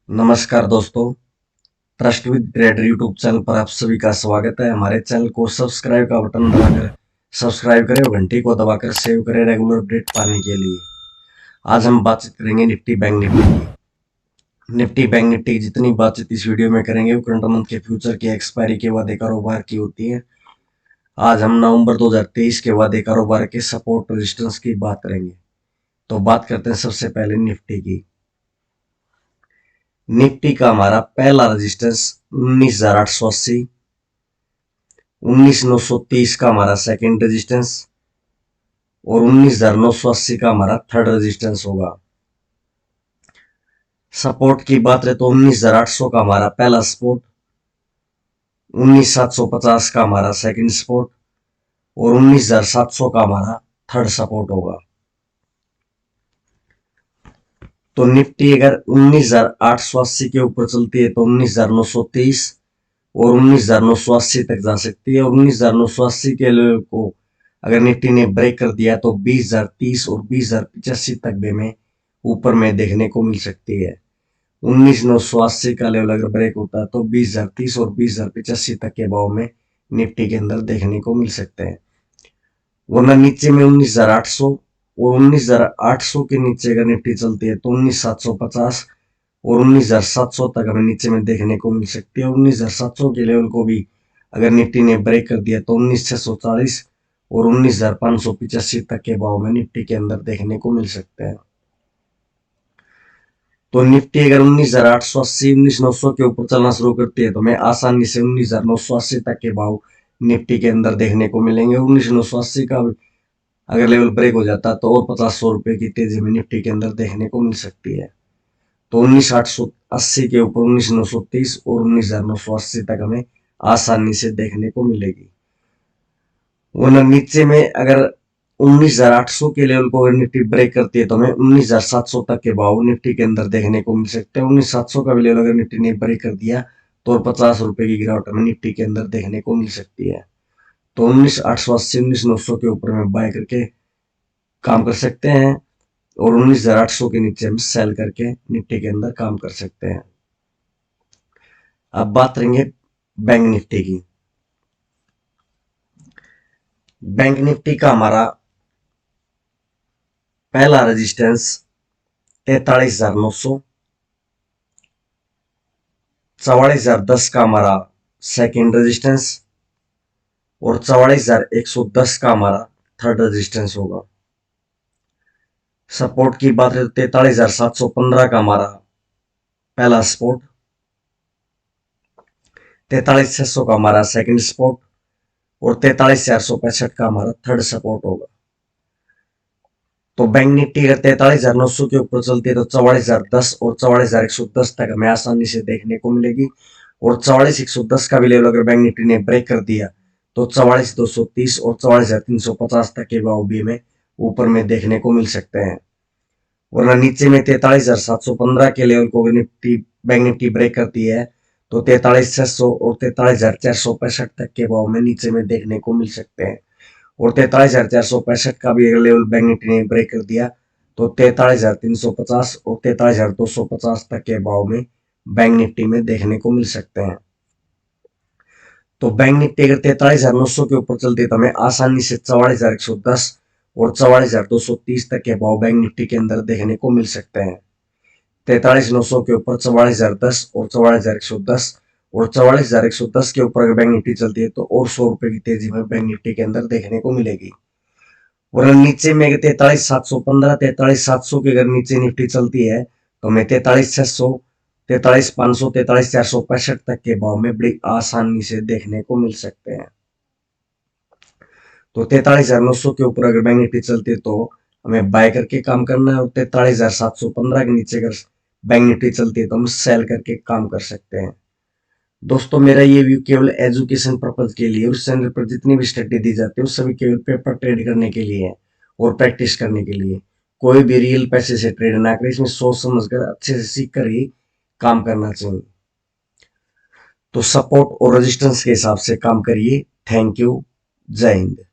नमस्कार दोस्तों। Trust with trader YouTube channel पर आप सभी का स्वागत है। हमारे चैनल को सब्सक्राइब का बटन दबाकर सब्सक्राइब करें और घंटी को दबाकर सेव करें रेगुलर अपडेट पाने के लिए। आज हम बातचीत करेंगे निफ्टी बैंक निफ्टी की। निफ्टी बैंक निफ्टी की जितनी बातचीत इस वीडियो में करेंगे वो करंट मंथ के फ्यूचर की एक्सपायरी के वादे कारोबार की होती है। आज हम नवंबर 2023 के वादे कारोबार के सपोर्ट रेजिस्टेंस की बात करेंगे। तो बात करते हैं सबसे पहले निफ्टी की। निफ्टी का हमारा पहला रेजिस्टेंस 19,880, 19,930 का हमारा सेकंड रेजिस्टेंस और 19,980 का हमारा थर्ड रेजिस्टेंस होगा। सपोर्ट की बात रहे तो 19,800 का हमारा पहला सपोर्ट, 19,750 का हमारा सेकंड सपोर्ट और 19,700 का हमारा थर्ड सपोर्ट होगा। तो निफ्टी अगर 19,880 के ऊपर चलती है तो 19,930 और 19,980 तक जा सकती है। और 19,980 के लेवल को अगर निफ्टी ने ब्रेक कर दिया तो 20,030 और 20,085 तक भी हमें ऊपर में देखने को मिल सकती है। 19,980 का लेवल अगर ब्रेक होता है तो 20,030 और 20,085 तक के भाव में निफ्टी के अंदर देखने को मिल सकते हैं। वरना नीचे में 19,800 और 19,800 के नीचे अगर निफ्टी चलती है तो 19,750 और 19,700 तक हमें नीचे में देखने को मिल सकती है। 19,700 के लेवल को भी अगर निफ्टी ने ब्रेक कर दिया तो 19,640 और 19,585 तक के भाव में निफ्टी के अंदर देखने को मिल सकते हैं। तो निफ्टी अगर 19,880 19,900 के ऊपर चलना शुरू करती है तो हमें आसानी से 19,980 तक के भाव निफ्टी के अंदर देखने को मिलेंगे। 19,980 का अगर लेवल ब्रेक हो जाता है तो और 50-100 रुपए की तेजी में निफ्टी के अंदर देखने को मिल सकती है। तो 19,880 के ऊपर 19,930 और 19,980 तक हमें आसानी से देखने को मिलेगी। वरना नीचे में अगर 19,800 के लेवल को अगर निफ्टी ब्रेक करती है तो हमें 19,700 तक के भाव निफ्टी के अंदर देखने को मिल सकते हैं। 19,700 का भी लेवल अगर निफ्टी ने ब्रेक कर दिया तो 50 रुपए की गिरावट हमें निफ्टी के अंदर देखने को मिल सकती है। तो 19,880 19,900 के ऊपर में बाय करके काम कर सकते हैं और 19,800 के नीचे हम सेल करके निफ्टी के अंदर काम कर सकते हैं। अब बात करेंगे बैंक निफ्टी की। बैंक निफ्टी का हमारा पहला रेजिस्टेंस 43,900, 44,010 का हमारा सेकंड रेजिस्टेंस और 44,110 का हमारा थर्ड रेजिस्टेंस होगा। सपोर्ट की बात है तो 43,715 का हमारा पहला सपोर्ट, 43,600 का हमारा सेकंड सपोर्ट और 43,465 का हमारा थर्ड सपोर्ट होगा। तो बैंक निफ्टी अगर 43,900 के ऊपर चलती है तो 44,010 और 44,110 तक हमें आसानी से देखने को मिलेगी। और 44,110 का भी लेवल अगर बैंक निफ्टी ने ब्रेक कर दिया तो 44,230 और 44,350 तक के भाव भी हमें ऊपर में देखने को मिल सकते हैं। वरना नीचे में 43,715 के लेवल को निफ्टी बैंक निफ्टी ब्रेक करती है तो 43,600 और 43,465 तक के भाव में नीचे में देखने को मिल सकते हैं। और 43,465 का भी अगर लेवल बैंक निफ्टी ने ब्रेक कर दिया तो 43,350 और 43,250 तक के भाव में बैंक निफ्टी में देखने को मिल सकते हैं। तो बैंक निफ्टी अगर 43,900 के ऊपर चलती है तो हमें आसानी से 44,110 और 44,230 तक के भाव बैंक निफ्टी के अंदर देखने को मिल सकते हैं। 43,900 के ऊपर 44,010 और 44,110 और 44,110 के ऊपर अगर बैंक निफ्टी चलती है तो और 100 रुपए की तेजी में बैंक निफ्टी के अंदर देखने को मिलेगी। और नीचे में 43,715 43,700 के अगर नीचे निफ्टी चलती है तो हमें 43,600 43,500 43,465 तक के भाव में बड़ी आसानी से देखने को मिल सकते हैं। तो 43,900 के ऊपर अगर बैंक निफ्टी चलती है तो हमें बाय करके काम करना है और 43,715 के नीचे अगर बैंक निफ्टी चलती है तो हम सेल करके काम कर सकते हैं। दोस्तों मेरा ये व्यू केवल एजुकेशन पर्पज के लिए, उस चैनल पर जितनी भी स्टडी दी जाती है उस सभी केवल पेपर ट्रेड करने के लिए है और प्रैक्टिस करने के लिए। कोई भी रियल पैसे से ट्रेड ना करें, इसमें सोच समझ कर अच्छे से सीख कर ही काम करना चाहिए। तो सपोर्ट और रेजिस्टेंस के हिसाब से काम करिए। Thank you. जय हिंद।